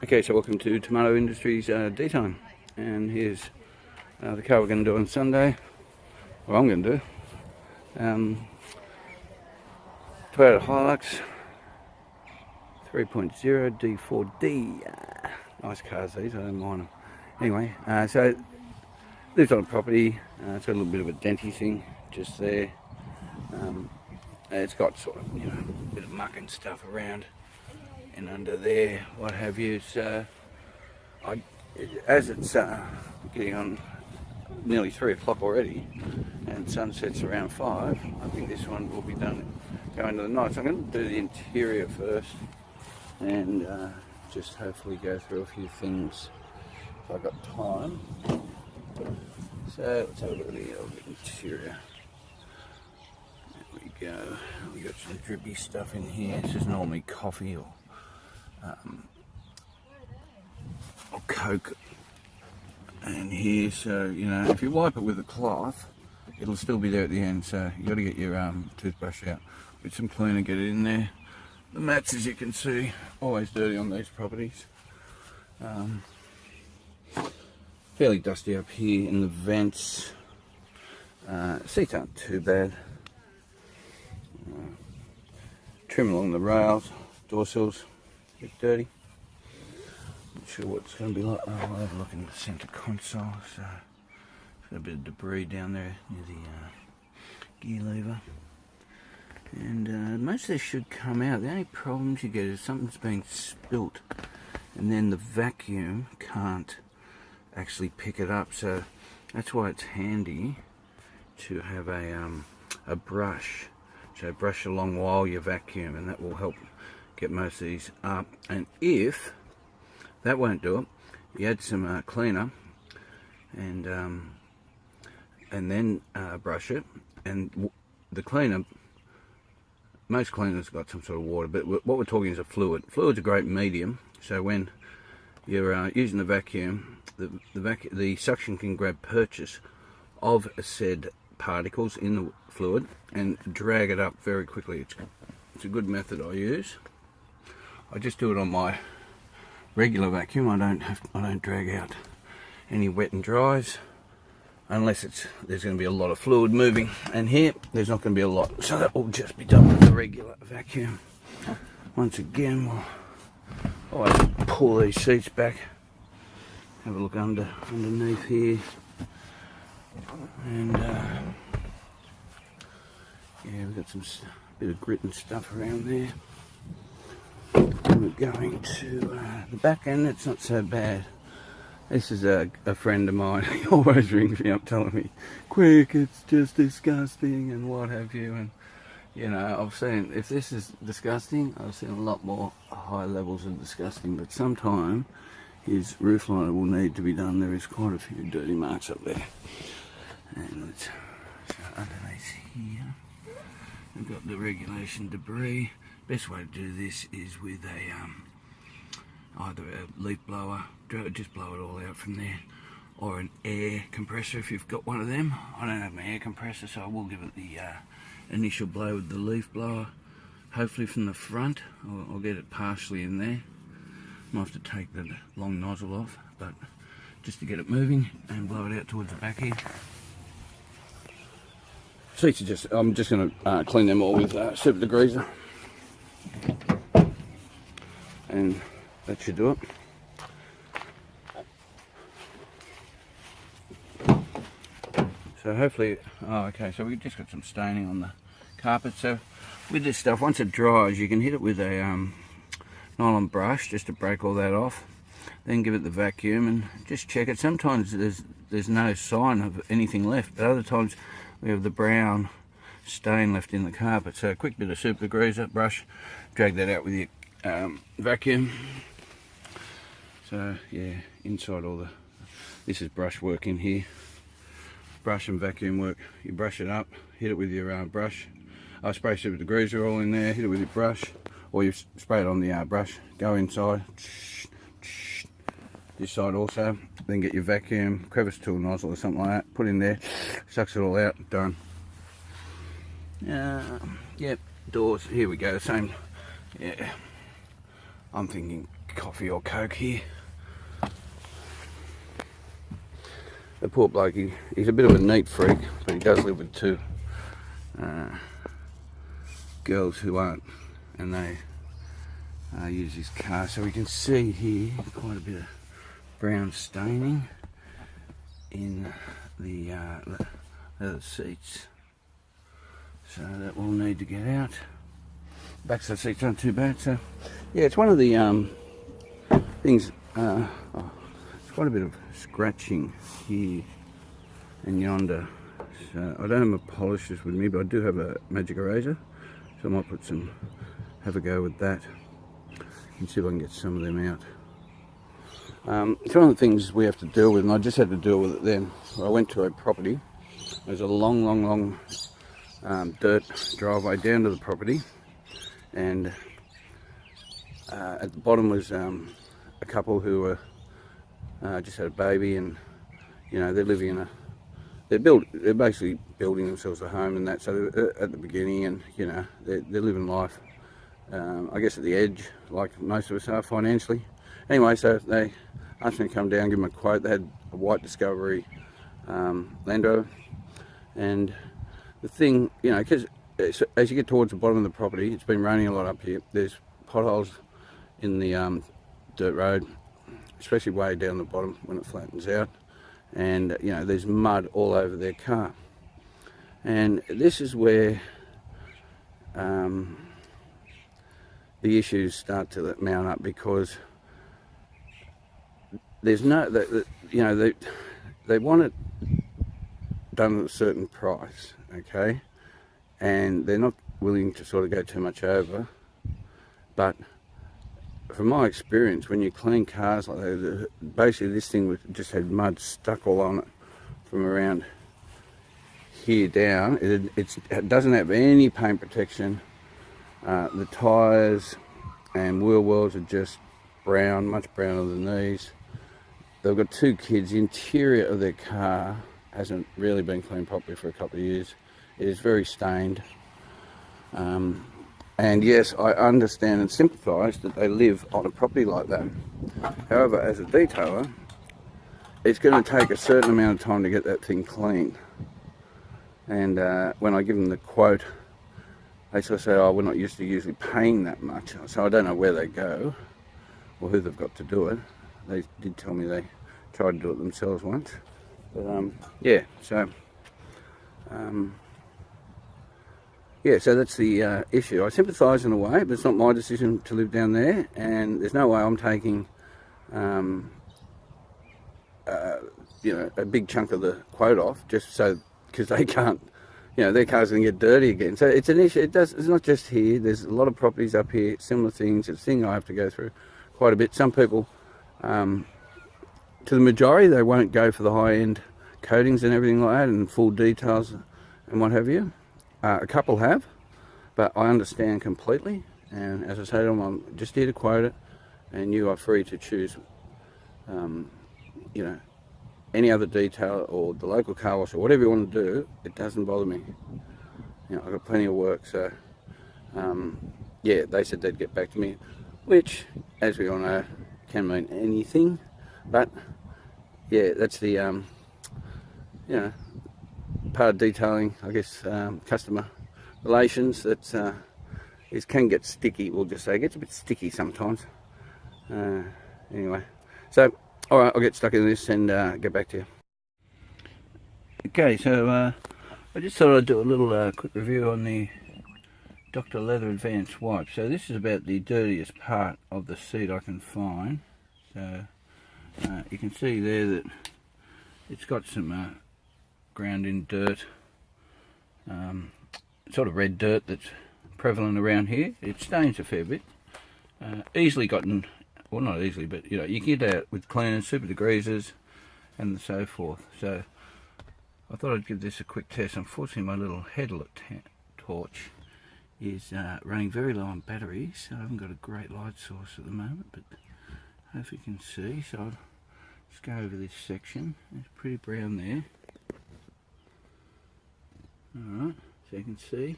Okay, so welcome to Tomato Industries Daytime, and here's the car we're going to do on Sunday, or I'm going to do. Toyota Hilux 3.0 D4D. Nice cars these, I don't mind them. Anyway, so lives on a property. It's got a little bit of a denty thing just there. It's got sort of, a bit of muck and stuff around and under there, what have you. So as it's getting on nearly 3 o'clock already and sunsets around 5, I think this one will be done going to the night. So I'm going to do the interior first and just hopefully go through a few things if I've got time. So let's have a look at the interior. There we go. We got some drippy stuff in here. This is normally coffee or Coke. And here, so if you wipe it with a cloth, it'll still be there at the end. So you got to get your toothbrush out with some cleaner, get it in there. The mats, as you can see, always dirty on these properties. Fairly dusty up here in the vents. Seats aren't too bad. Trim along the rails, door sills, a bit dirty. Not sure what it's going to be like. Oh, I'll have a look in the centre console. So, got a bit of debris down there near the gear lever. And most of this should come out. The only problems you get is something's being spilt, and then the vacuum can't actually pick it up. So that's why it's handy to have a brush. So brush along while you vacuum, and that will help get most of these up. And if that won't do it, you add some cleaner and then brush it. And the cleaner, most cleaners got some sort of water, but what we're talking is a fluid. Fluid's a great medium, so when you're using the vacuum, the suction can grab purchase of said particles in the fluid and drag it up very quickly. It's a good method I use. I just do it on my regular vacuum. I don't drag out any wet and dries unless there's going to be a lot of fluid moving, and here there's not going to be a lot, so that will just be done with the regular vacuum. Once again, we'll always pull these seats back, have a look underneath here, and yeah, we've got some bit of grit and stuff around there. And we're going to the back end. It's not so bad. This is a friend of mine. He always rings me up telling me, quick, it's just disgusting and what have you. And I've seen, if this is disgusting, I've seen a lot more high levels of disgusting, but sometime his roof liner will need to be done. There is quite a few dirty marks up there. And let's underneath here, we've got the regulation debris. Best way to do this is with either a leaf blower, just blow it all out from there, or an air compressor if you've got one of them. I don't have my air compressor, so I will give it the initial blow with the leaf blower, hopefully from the front. I'll get it partially in there. Might have to take the long nozzle off, but just to get it moving and blow it out towards the back here. Seats are I'm just going to clean them all with Super Degreaser, and that should do it. So hopefully, okay, so we just got some staining on the carpet. So with this stuff, once it dries, you can hit it with a nylon brush just to break all that off. Then give it the vacuum and just check it. Sometimes there's no sign of anything left, but other times we have the brown stain left in the carpet. So a quick bit of Super Degreaser brush, drag that out with your vacuum. So yeah, inside this is brush work in here. Brush and vacuum work. You brush it up, hit it with your brush. I spray Super Degreaser all in there, hit it with your brush, or you spray it on the brush, go inside, this side also, then get your vacuum, crevice tool nozzle or something like that, put in there, sucks it all out, done. Yep, doors, here we go, same, yeah. I'm thinking coffee or coke here. The poor bloke, he's a bit of a neat freak, but he does live with two girls who aren't, and they use his car. So we can see here quite a bit of brown staining in the leather seats. So that will need to get out. Backs of the seats aren't too bad. So yeah, it's one of the things. There's quite a bit of scratching here and yonder. So I don't have my polishers with me, but I do have a magic eraser, so I might have a go with that and see if I can get some of them out. It's one of the things we have to deal with, and I just had to deal with it then. I went to a property. There's a long dirt driveway down to the property, and at the bottom was a couple who were just had a baby, and you know, they're living in they're basically building themselves a home and that. So they're at the beginning, and you know, they're living life, I guess at the edge, like most of us are financially. Anyway, so they asked me to come down, give them a quote. They had a white Discovery Land Rover, and the thing, you know, because as you get towards the bottom of the property, it's been raining a lot up here. There's potholes in the dirt road, especially way down the bottom when it flattens out, and you know, there's mud all over their car. And this is where the issues start to mount up, because there's no, you know, they want it done at a certain price, okay, and they're not willing to sort of go too much over. But from my experience, when you clean cars like that, basically this thing just had mud stuck all on it from around here down. It doesn't have any paint protection. The tyres and wheel wells are just brown, much browner than these. They've got two kids. The interior of their car hasn't really been cleaned properly for a couple of years. It is very stained. And yes, I understand and sympathise that they live on a property like that. However, as a detailer, it's going to take a certain amount of time to get that thing clean. And when I give them the quote, they sort of say, oh, we're not used to usually paying that much. So I don't know where they go or who they've got to do it. They did tell me they tried to do it themselves once. But yeah, so yeah, so that's the issue. I sympathise in a way, but it's not my decision to live down there, and there's no way I'm taking you know, a big chunk of the quote off just so, because they can't, you know, their car's going to get dirty again. So it's an issue. It's not just here. There's a lot of properties up here, similar things. It's a thing I have to go through quite a bit. Some people, to the majority, they won't go for the high-end coatings and everything like that and full details and what have you. A couple have, but I understand completely. And as I say to them, I'm just here to quote it, and you are free to choose, you know, any other detail or the local car wash or whatever you want to do. It doesn't bother me. You know, I've got plenty of work. So yeah, they said they'd get back to me, which, as we all know, can mean anything. But yeah, that's the you know, part of detailing, I guess, customer relations. That it can get sticky. We'll just say it gets a bit sticky sometimes. Anyway, so all right, I'll get stuck in this and get back to you. Okay, so I just thought I'd do a little quick review on the Dr. Leather Advanced Wipe. So this is about the dirtiest part of the seat I can find. So you can see there that it's got some ground in dirt, sort of red dirt that's prevalent around here. It stains a fair bit. Easily gotten, well, not easily, but you know, you can get out with cleaners, super degreasers, and so forth. So I thought I'd give this a quick test. Unfortunately, my little headlight torch is running very low on batteries, so I haven't got a great light source at the moment, but hope you can see. So I'll just go over this section. It's pretty brown there. Alright, so you can see.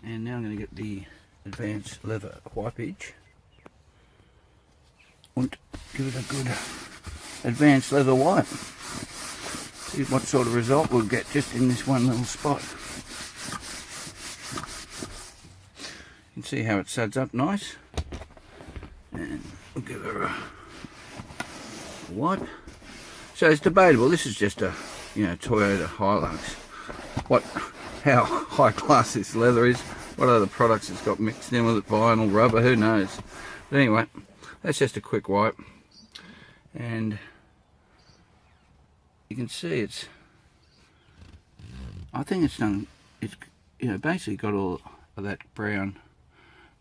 And now I'm going to get the advanced leather wipeage. and give it a good advanced leather wipe. See what sort of result we'll get just in this one little spot. You can see how it suds up nice. And we'll give her a wipe. So it's debatable. This is just a, Toyota Hilux. How high class this leather is. What other products it's got mixed in with it, vinyl, rubber, who knows. But anyway, that's just a quick wipe. And you can see I think it's basically got all of that brown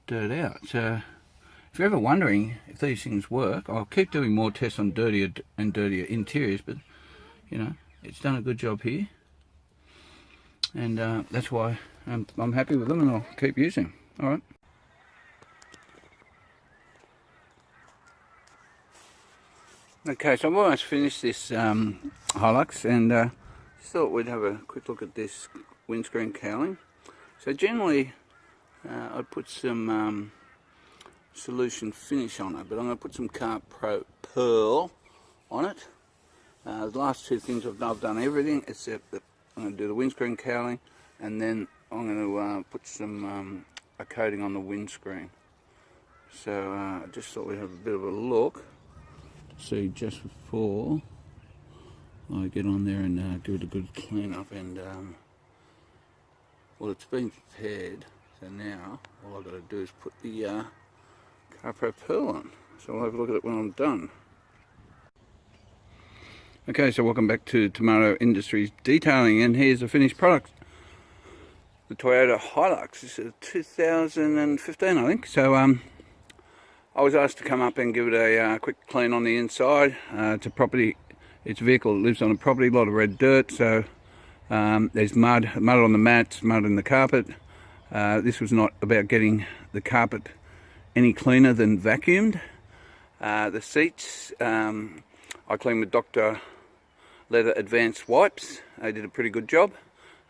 dirt out. So if you're ever wondering if these things work, I'll keep doing more tests on dirtier and dirtier interiors, but it's done a good job here, and that's why I'm happy with them, and I'll keep using them. All right. Okay, so I've almost finished this Hilux, and just thought we'd have a quick look at this windscreen cowling. So generally, I'd put some solution finish on it, but I'm going to put some Car Pro Pearl on it. The last two things I've done everything except that I'm going to do the windscreen cowling, and then I'm going to put some a coating on the windscreen. So I just thought we'd have a bit of a look to see just before I get on there and give it a good clean up. And well, it's been prepared, so now all I've got to do is put the Car Pro Pearl on. So I'll have a look at it when I'm done. Okay, so welcome back to Tomato Industries Detailing, and here's the finished product. The Toyota Hilux. This is 2015, I think. So I was asked to come up and give it a quick clean on the inside. It's a property. It's a vehicle that lives on a property, a lot of red dirt. So there's mud on the mats, mud in the carpet. This was not about getting the carpet any cleaner than vacuumed. The seats, I cleaned with Dr. Leather Advanced Wipes. They did a pretty good job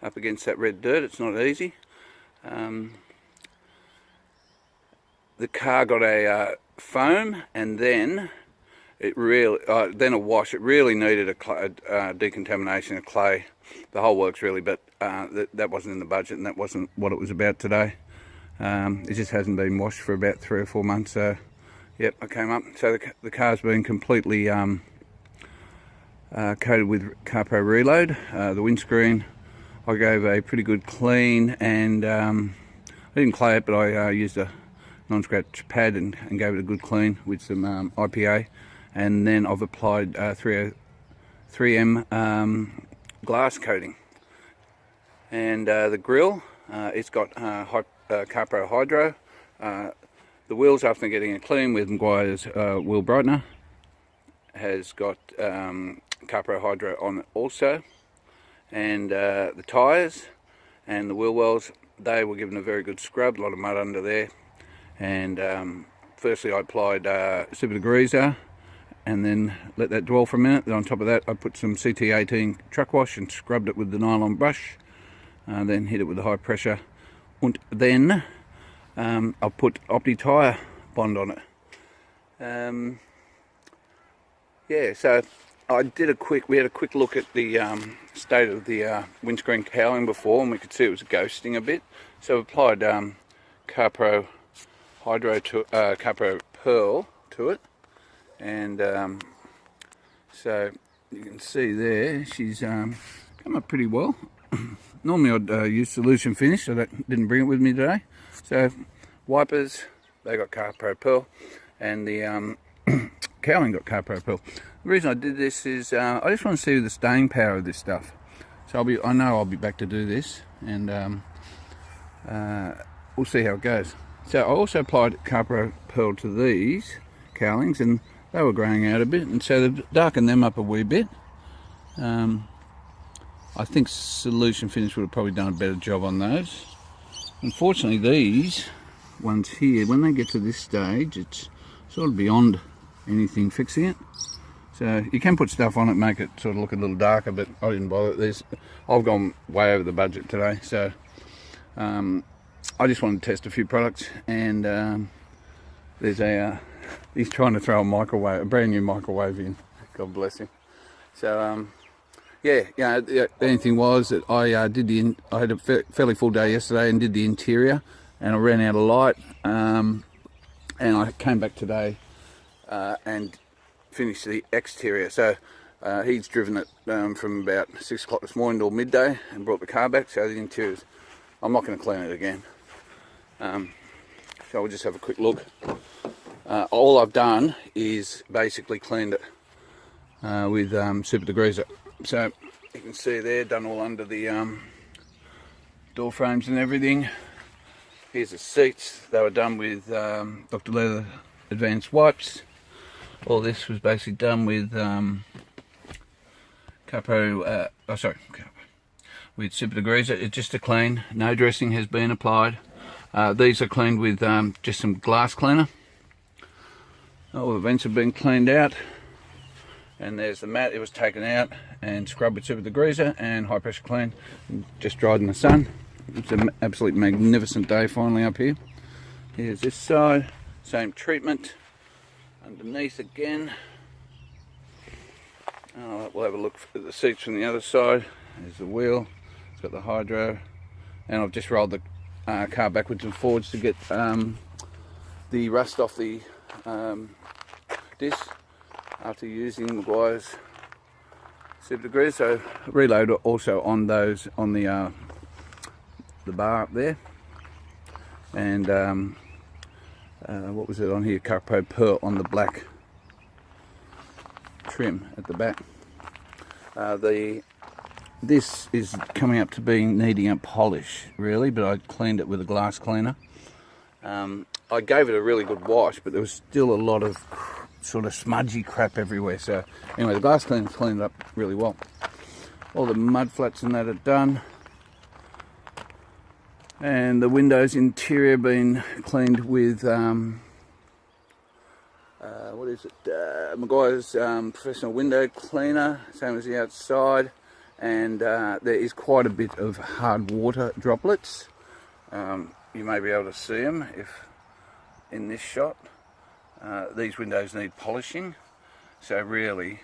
up against that red dirt. It's not easy. The car got a foam, and then then a wash. It really needed a decontamination of clay. The whole works really, but that wasn't in the budget, and that wasn't what it was about today. It just hasn't been washed for about 3 or 4 months. So yep, I came up. So the car's been completely coated with Car Pro Reload. The windscreen I gave a pretty good clean, and I didn't clay it, but I used a non-scratch pad and gave it a good clean with some IPA, and then I've applied 3M glass coating. And the grille, it's got Car Pro Hydro. The wheels, after getting it clean with Megs wheel brightener, has got Car Pro Hydro on it also. And the tyres and the wheel wells, they were given a very good scrub, a lot of mud under there. And firstly I applied Super Degreaser, and then let that dwell for a minute. Then on top of that I put some CT18 truck wash and scrubbed it with the nylon brush, then hit it with the high pressure, and then I'll put Opti tyre bond on it. Yeah, so we had a quick look at the state of the windscreen cowling before, and we could see it was ghosting a bit. So I applied Car Pro Hydro to Car Pro Pearl to it, and so you can see there she's come up pretty well. Normally I'd use solution finish, so that didn't bring it with me today. So wipers, they got Car Pro Pearl, and the cowling got Car Pro Pearl. The reason I did this is I just want to see the staying power of this stuff. So I know I'll be back to do this, and we'll see how it goes. So I also applied Car Pro Pearl to these cowlings, and they were growing out a bit, and so they've darkened them up a wee bit. I think solution finish would have probably done a better job on those. Unfortunately, these ones here, when they get to this stage, it's sort of beyond anything fixing it. So you can put stuff on it, make it sort of look a little darker, but I didn't bother. I've gone way over the budget today, so I just wanted to test a few products, and there's a he's trying to throw a brand new microwave in. God bless him. So yeah, the only thing was that I had a fairly full day yesterday and did the interior, and I ran out of light, and I came back today and finished the exterior. So he's driven it from about 6 o'clock this morning till midday and brought the car back. So the interiors, I'm not going to clean it again. So we'll just have a quick look. All I've done is basically cleaned it with super degreaser. So you can see there, done all under the door frames and everything. Here's the seats. They were done with Dr. Leather advanced wipes. All this was basically done with with super degreaser. It's just a clean. No dressing has been applied. These are cleaned with just some glass cleaner. All the vents have been cleaned out, and there's the mat. It was taken out and scrubbed with super degreaser and high pressure clean, just dried in the sun. It's an absolutely magnificent day finally up here. Here's this side, same treatment. Underneath again. We'll have a look at the seats from the other side. There's the wheel, it's got the hydro, and I've just rolled the car backwards and forwards to get the rust off the disc after using Maguire's super degreaser. So reload also on those, on the bar up there, and what was it on here? Carpo Pearl on the black trim at the back. This is coming up to being needing a polish really, but I cleaned it with a glass cleaner. I gave it a really good wash, but there was still a lot of sort of smudgy crap everywhere. So anyway, the glass cleaner cleaned it up really well. All the mud flats and that are done, and the windows interior been cleaned with what is it? Maguire's professional window cleaner, same as the outside. And there is quite a bit of hard water droplets. You may be able to see them if in this shot. These windows need polishing, so really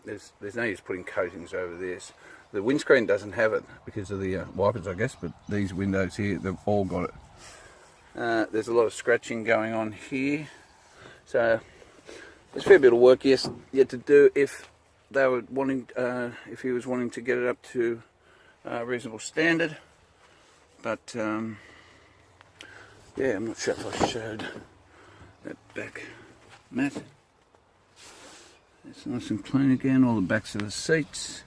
there's no use putting coatings over this. The windscreen doesn't have it because of the wipers, I guess, but these windows here, they've all got it. There's a lot of scratching going on here, so there's a fair bit of work yet to do if they were wanting, if he was wanting to get it up to reasonable standard. But yeah, I'm not sure if I showed that back mat. It's nice and clean again. All the backs of the seats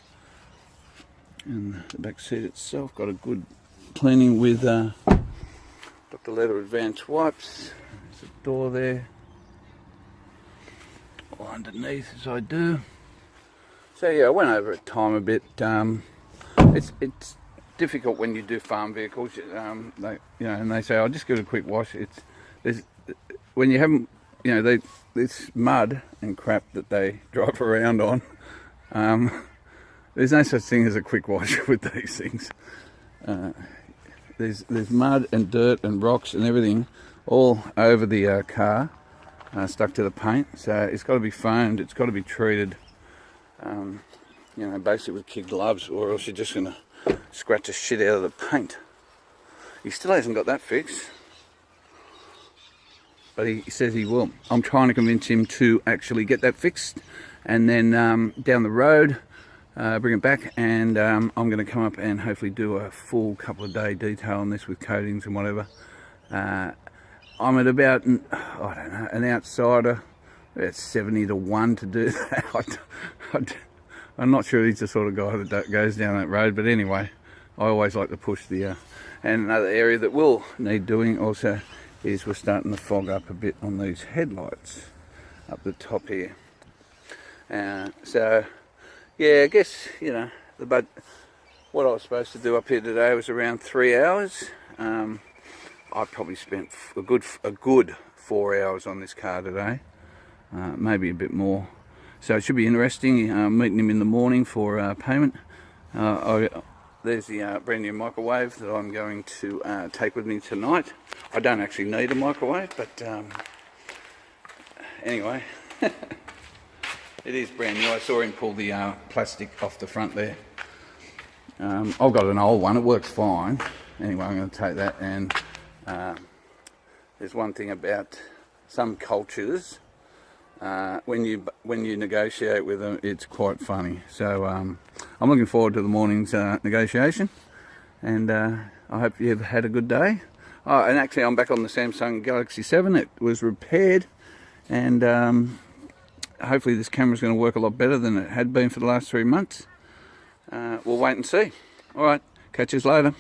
and the back seat itself got a good cleaning with Dr. Leather advanced wipes. There's a door there, all underneath as I do. So yeah, I went over at time a bit. It's difficult when you do farm vehicles. And they say, "I'll just give it a quick wash." When you haven't, this mud and crap that they drive around on. There's no such thing as a quick wash with these things. There's mud and dirt and rocks and everything all over the car, stuck to the paint. So it's got to be foamed. It's got to be treated. Basically with kid gloves, or else you're just going to scratch the shit out of the paint. He still hasn't got that fixed, but he says he will. I'm trying to convince him to actually get that fixed, and then down the road bring it back, and I'm going to come up and hopefully do a full couple of day detail on this with coatings and whatever. I'm at about, I don't know, an outsider, about 70 to 1 to do that. I'm not sure he's the sort of guy that goes down that road, but anyway, I always like to push the and another area that will need doing also is we're starting to fog up a bit on these headlights up the top here. So yeah, I guess but what I was supposed to do up here today was around 3 hours. I probably spent a good 4 hours on this car today, maybe a bit more. So it should be interesting meeting him in the morning for payment. There's the brand new microwave that I'm going to take with me tonight. I don't actually need a microwave, but anyway, it is brand new. I saw him pull the plastic off the front there. I've got an old one, it works fine. Anyway, I'm going to take that, and there's one thing about some cultures, when you negotiate with them, it's quite funny. So I'm looking forward to the morning's negotiation, and I hope you've had a good day. Oh, and actually I'm back on the Samsung Galaxy 7. It was repaired, and hopefully this camera's going to work a lot better than it had been for the last 3 months. We'll wait and see. Alright, catch you later.